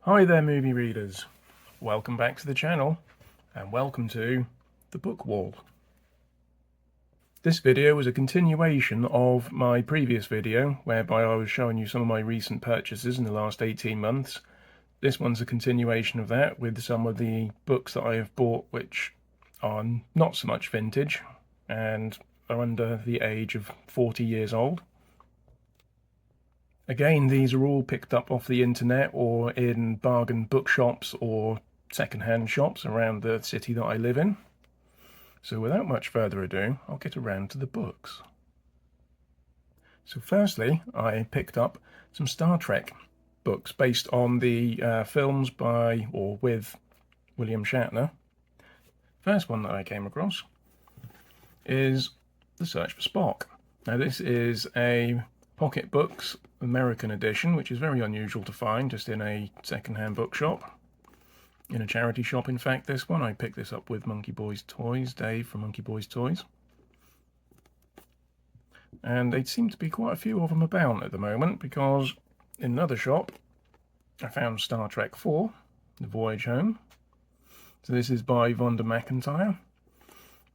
Hi there movie readers, welcome back to the channel and welcome to the book wall. This video is a continuation of my previous video whereby I was showing you some of my recent purchases in the last 18 months. This one's a continuation of that with some of the books that I have bought which are not so much vintage and are under the age of 40 years old. Again, these are all picked up off the internet or in bargain bookshops or second-hand shops around the city that I live in. So without much further ado, I'll get around to the books. So firstly, I picked up some Star Trek books based on the films by or with William Shatner. First one that I came across is The Search for Spock. Now this is a Pocket Books American edition, which is very unusual to find just in a second-hand bookshop. In a charity shop, in fact, this one. I picked this up with Monkey Boys Toys, Dave from Monkey Boys Toys. And there seem to be quite a few of them about at the moment, because in another shop I found Star Trek 4, The Voyage Home. So this is by Vonda McIntyre.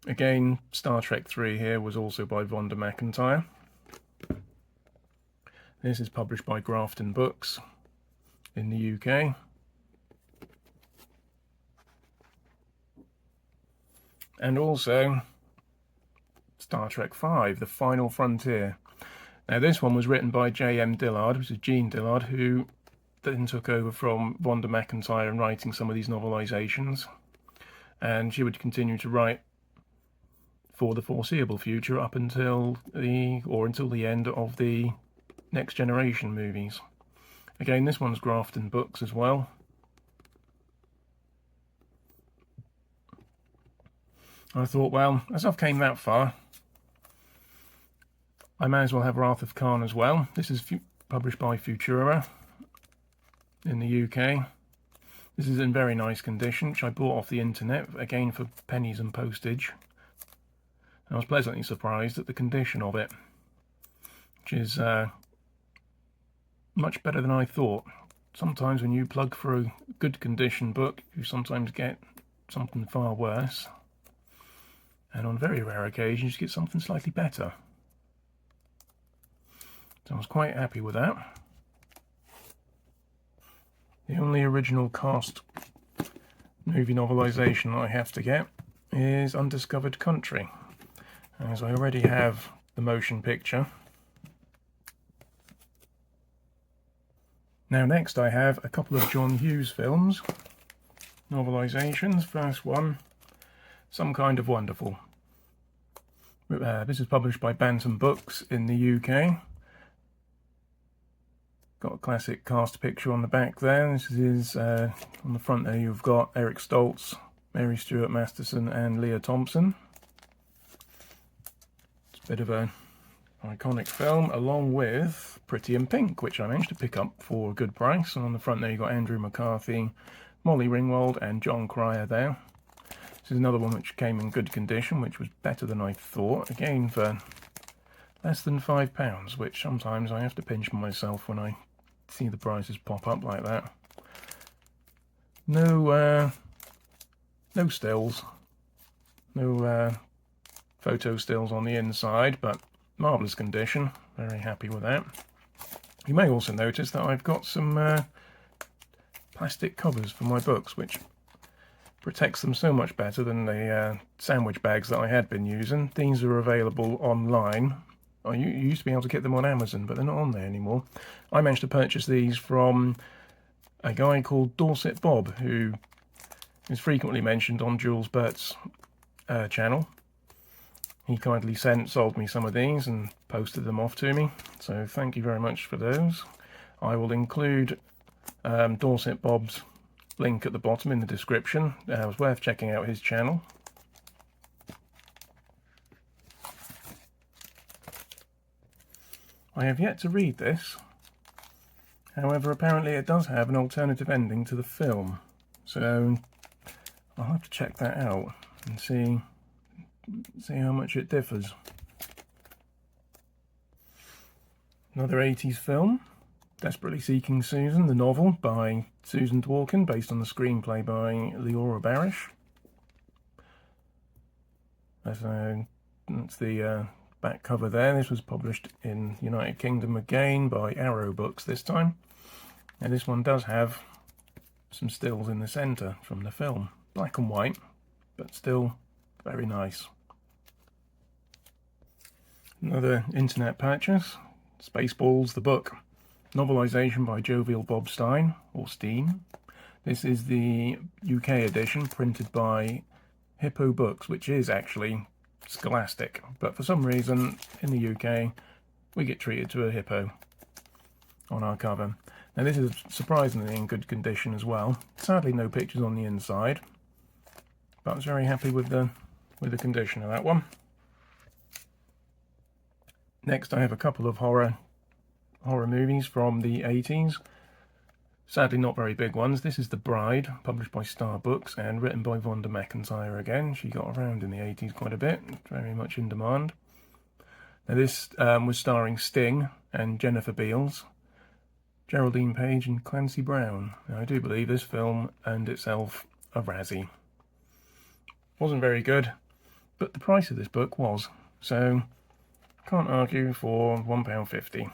Again, Star Trek 3 here was also by Vonda McIntyre. This is published by Grafton Books in the UK. And also Star Trek 5, The Final Frontier. Now this one was written by J.M. Dillard, which is Jean Dillard, who then took over from Vonda McIntyre in writing some of these novelizations. And she would continue to write for the foreseeable future up until the end of the Next Generation movies. Again, this one's Grafton Books as well. I thought, well, as I've came that far, I may as well have Wrath of Khan as well. This is published by Futura in the UK. This is in very nice condition, which I bought off the internet, again for pennies and postage. I was pleasantly surprised at the condition of it, which is much better than I thought. Sometimes when you plug for a good condition book, you sometimes get something far worse. And on very rare occasions, you get something slightly better. So I was quite happy with that. The only original cast movie novelization I have to get is Undiscovered Country, as I already have the motion picture. Now next I have a couple of John Hughes films, novelizations. First one, Some Kind of Wonderful. This is published by Bantam Books in the UK. Got a classic cast picture on the back there. This is, on the front there you've got Eric Stoltz, Mary Stuart Masterson and Leah Thompson. It's a bit of an iconic film, along with Pretty in Pink, which I managed to pick up for a good price. And on the front there you've got Andrew McCarthy, Molly Ringwald and John Cryer there. This is another one which came in good condition, which was better than I thought. Again, for less than £5, which sometimes I have to pinch myself when I see the prices pop up like that. No stills, no photo stills on the inside, but marvellous condition. Very happy with that. You may also notice that I've got some plastic covers for my books, which protects them so much better than the sandwich bags that I had been using. These are available online. You used to be able to get them on Amazon, but they're not on there anymore. I managed to purchase these from a guy called Dorset Bob, who is frequently mentioned on Jules Burt's channel. He kindly sold me some of these and posted them off to me, so thank you very much for those. I will include Dorset Bob's link at the bottom in the description. It was worth checking out his channel. I have yet to read this. However, apparently it does have an alternative ending to the film, so I'll have to check that out and see how much it differs. Another 80s film, Desperately Seeking Susan, the novel by Susan Dworkin, based on the screenplay by Leora Barish. That's the back cover there. This was published in United Kingdom again by Arrow Books this time. Now this one does have some stills in the centre from the film. Black and white, but still very nice. Another internet purchase, Spaceballs the book. Novelisation by Jovial Bob Stein, or Steen. This is the UK edition, printed by Hippo Books, which is actually Scholastic, but for some reason in the UK we get treated to a hippo on our cover. Now this is surprisingly in good condition as well. Sadly no pictures on the inside, but I was very happy with the condition of that one. Next I have a couple of horror movies from the 80s. Sadly not very big ones. This is The Bride, published by Star Books and written by Vonda McIntyre again. She got around in the 80s quite a bit, very much in demand. Now this was starring Sting and Jennifer Beals, Geraldine Page and Clancy Brown. Now I do believe this film earned itself a Razzie. Wasn't very good, but the price of this book was, so can't argue for £1.50.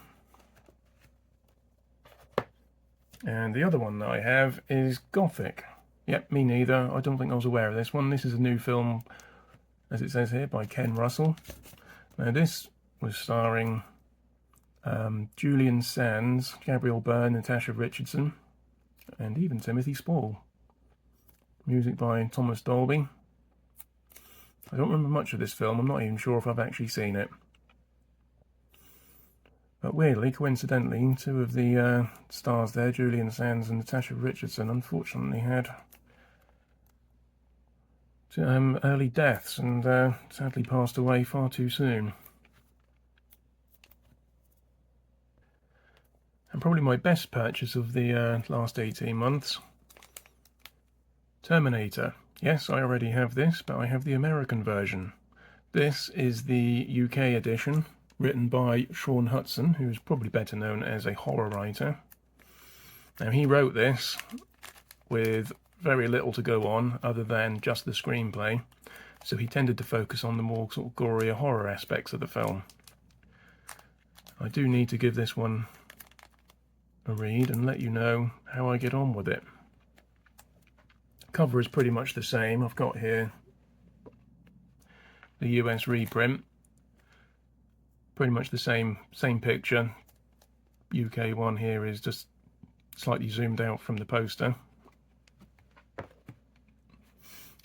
And the other one that I have is Gothic. Yep, me neither. I don't think I was aware of this one. This is a new film, as it says here, by Ken Russell. Now this was starring Julian Sands, Gabriel Byrne, Natasha Richardson, and even Timothy Spall. Music by Thomas Dolby. I don't remember much of this film. I'm not even sure if I've actually seen it. But weirdly, coincidentally, two of the stars there, Julian Sands and Natasha Richardson, unfortunately had early deaths and sadly passed away far too soon. And probably my best purchase of the last 18 months, Terminator. Yes, I already have this, but I have the American version. This is the UK edition, written by Sean Hudson, who is probably better known as a horror writer. Now he wrote this with very little to go on other than just the screenplay, so he tended to focus on the more sort of gorier horror aspects of the film. I do need to give this one a read and let you know how I get on with it. Cover is pretty much the same. I've got here the US reprint. Pretty much the same picture. UK one here is just slightly zoomed out from the poster.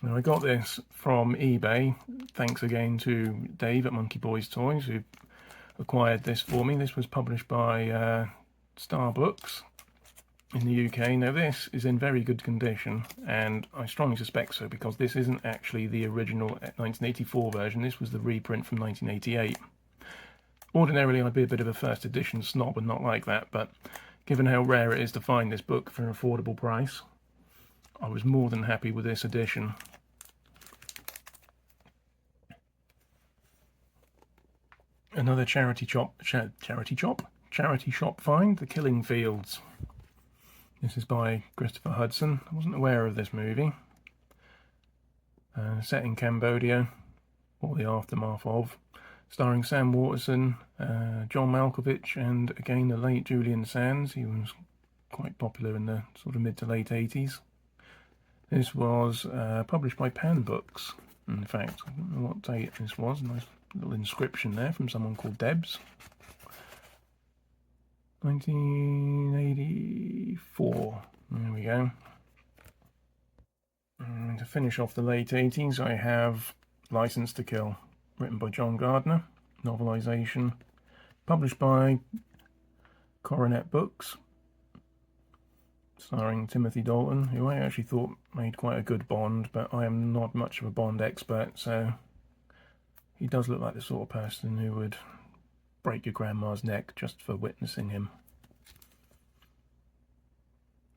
Now I got this from eBay. Thanks again to Dave at Monkey Boys Toys who acquired this for me. This was published by Star Books in the UK. Now this is in very good condition, and I strongly suspect so because this isn't actually the original 1984 version. This was the reprint from 1988. Ordinarily I'd be a bit of a first edition snob and not like that, but given how rare it is to find this book for an affordable price, I was more than happy with this edition. Another charity shop find, The Killing Fields. This is by Christopher Hudson. I wasn't aware of this movie. Set in Cambodia, or the aftermath of. Starring Sam Waterston, John Malkovich, and again the late Julian Sands. He was quite popular in the sort of mid to late 80s. This was published by Pan Books. In fact, I don't know what date this was. Nice little inscription there from someone called Debs. 1984. There we go. And to finish off the late 80s, I have License to Kill, written by John Gardner, novelisation, published by Coronet Books, starring Timothy Dalton, who I actually thought made quite a good Bond, but I am not much of a Bond expert, so he does look like the sort of person who would break your grandma's neck just for witnessing him.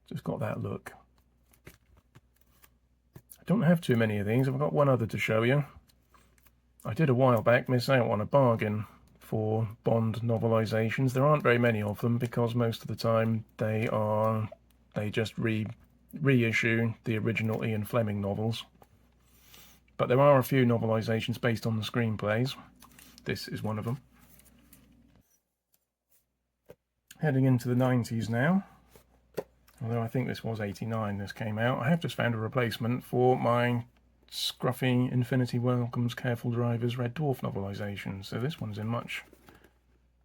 Just got that look. I don't have too many of these. I've got one other to show you. I did a while back miss out on a bargain for Bond novelizations. There aren't very many of them because most of the time they just reissue the original Ian Fleming novels. But there are a few novelizations based on the screenplays. This is one of them. Heading into the 90s now, although I think this was 89 this came out. I have just found a replacement for my scruffy Infinity Welcomes Careful Drivers Red Dwarf novelisation. So this one's in much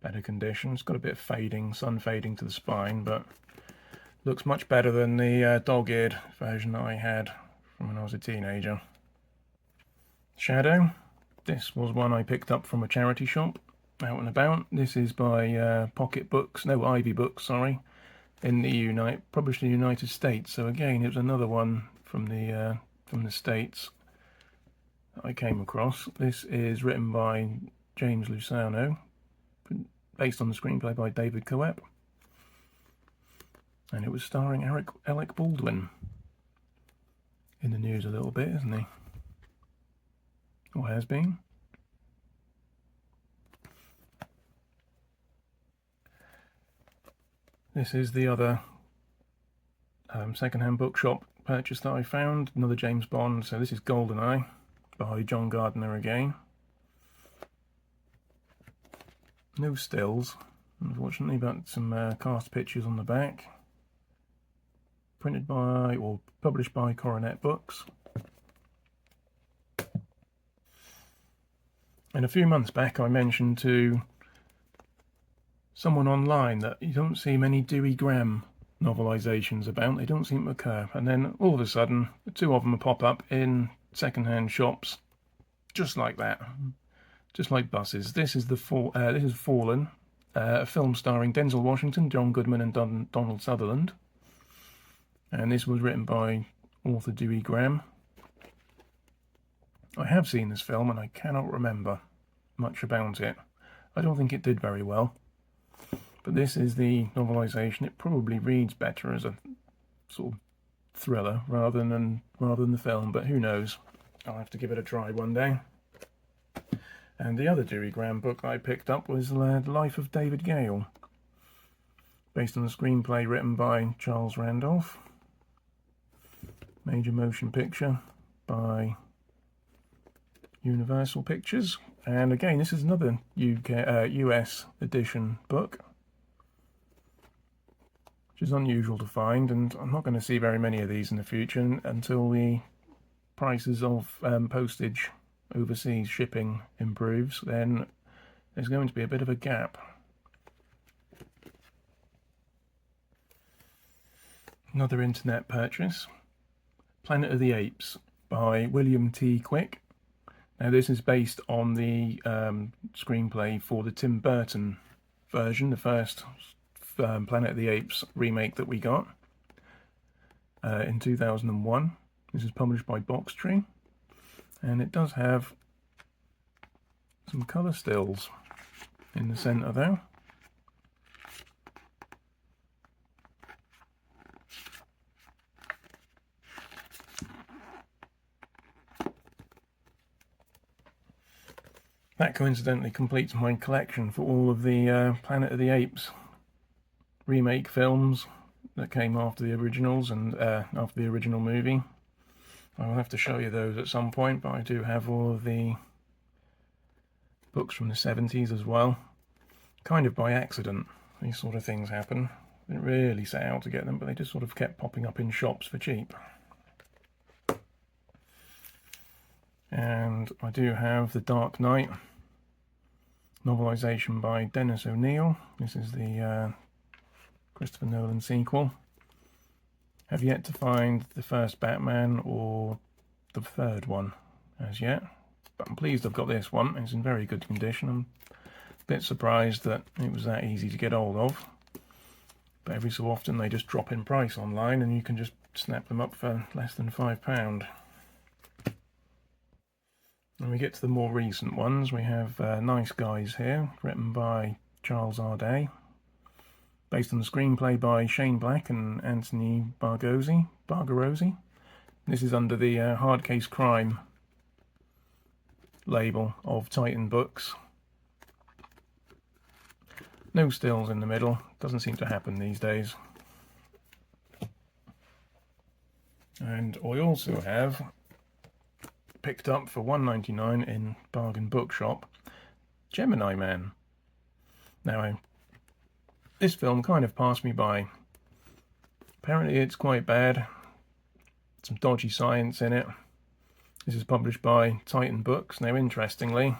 better condition. It's got a bit of fading, sun fading to the spine, but looks much better than the dog-eared version that I had from when I was a teenager. Shadow. This was one I picked up from a charity shop out and about. This is by Pocket Books, no, Ivy Books, sorry, in the published in the United States. So again, it was another one from the States that I came across. This is written by James Lusano, based on the screenplay by David Coep, and it was starring Alec Baldwin. In the news a little bit, isn't he? Or has been. This is the other second-hand bookshop purchase that I found, another James Bond. So this is GoldenEye by John Gardner again. No stills, unfortunately, but some cast pictures on the back. Printed by, or published by Coronet Books. And a few months back I mentioned to someone online that you don't see many Dewey Graham novelizations about. They don't seem to occur. And then all of a sudden, the two of them pop up in second-hand shops, just like that, just like buses. This is Fallen, a film starring Denzel Washington, John Goodman, and Donald Sutherland. And this was written by author Dewey Graham. I have seen this film and I cannot remember much about it. I don't think it did very well. But this is the novelisation. It probably reads better as a sort of thriller rather than the film, but who knows? I'll have to give it a try one day. And the other Dewey Graham book I picked up was The Life of David Gail, based on a screenplay written by Charles Randolph. Major motion picture by Universal Pictures. And again, this is another US edition book, which is unusual to find, and I'm not going to see very many of these in the future until the prices of postage overseas shipping improves. Then there's going to be a bit of a gap. Another internet purchase, Planet of the Apes by William T. Quick. Now this is based on the screenplay for the Tim Burton version, the first Planet of the Apes remake that we got in 2001. This is published by Box Tree, and it does have some colour stills in the centre there. That coincidentally completes my collection for all of the Planet of the Apes remake films that came after the originals and after the original movie. I will have to show you those at some point, but I do have all of the books from the 70s as well. Kind of by accident, these sort of things happen. I didn't really set out to get them, but they just sort of kept popping up in shops for cheap. And I do have The Dark Knight, novelisation by Dennis O'Neill. This is the Christopher Nolan sequel. Have yet to find the first Batman or the third one as yet, but I'm pleased I've got this one. It's in very good condition. I'm a bit surprised that it was that easy to get hold of, but every so often they just drop in price online and you can just snap them up for less than £5. When we get to the more recent ones, we have Nice Guys here, written by Charles R. Day, based on the screenplay by Shane Black and Anthony Bargarozzi. This is under the Hard Case Crime label of Titan Books. No stills in the middle. Doesn't seem to happen these days. And I also have picked up for £1.99 in Bargain Bookshop, Gemini Man. Now, this film kind of passed me by. Apparently it's quite bad. Some dodgy science in it. This is published by Titan Books. Now, interestingly,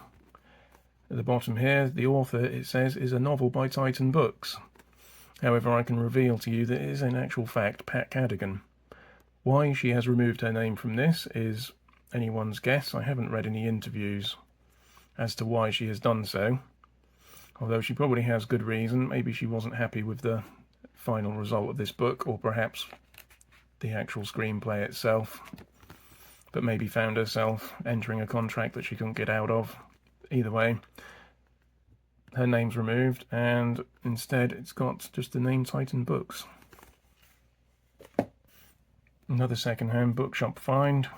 at the bottom here, the author, it says, is a novel by Titan Books. However, I can reveal to you that it is in actual fact Pat Cadigan. Why she has removed her name from this is anyone's guess. I haven't read any interviews as to why she has done so. Although she probably has good reason. Maybe she wasn't happy with the final result of this book, or perhaps the actual screenplay itself. But maybe found herself entering a contract that she couldn't get out of. Either way, her name's removed, and instead it's got just the name Titan Books. Another second-hand bookshop find.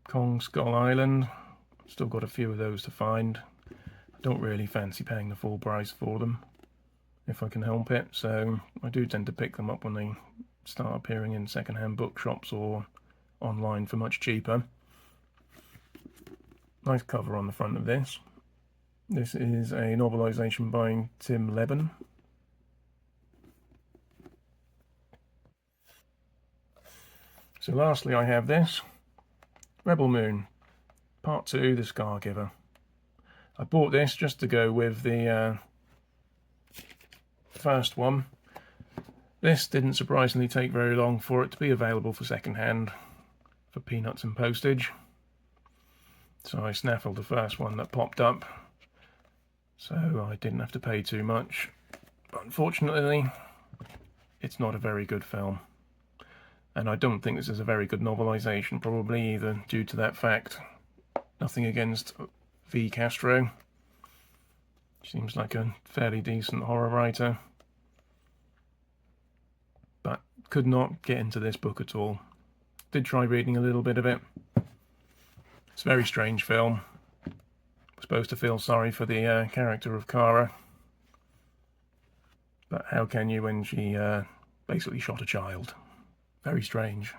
Kong Skull Island. Still got a few of those to find. I don't really fancy paying the full price for them, if I can help it, so I do tend to pick them up when they start appearing in second-hand bookshops or online for much cheaper. Nice cover on the front of this. This is a novelisation by Tim Leben. So lastly I have this, Rebel Moon, Part 2, The Scargiver. I bought this just to go with the first one. This didn't surprisingly take very long for it to be available for second hand for peanuts and postage. So I snaffled the first one that popped up, so I didn't have to pay too much. But unfortunately, it's not a very good film. And I don't think this is a very good novelisation, probably either, due to that fact. Nothing against V. Castro. Seems like a fairly decent horror writer. But could not get into this book at all. Did try reading a little bit of it. It's a very strange film. I'm supposed to feel sorry for the character of Kara. But how can you when she basically shot a child? Very strange.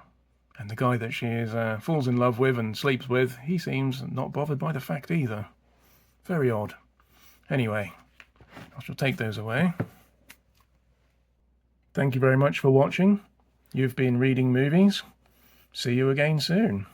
And the guy that she is falls in love with and sleeps with, he seems not bothered by the fact either. Very odd. Anyway, I shall take those away. Thank you very much for watching. You've been reading movies. See you again soon.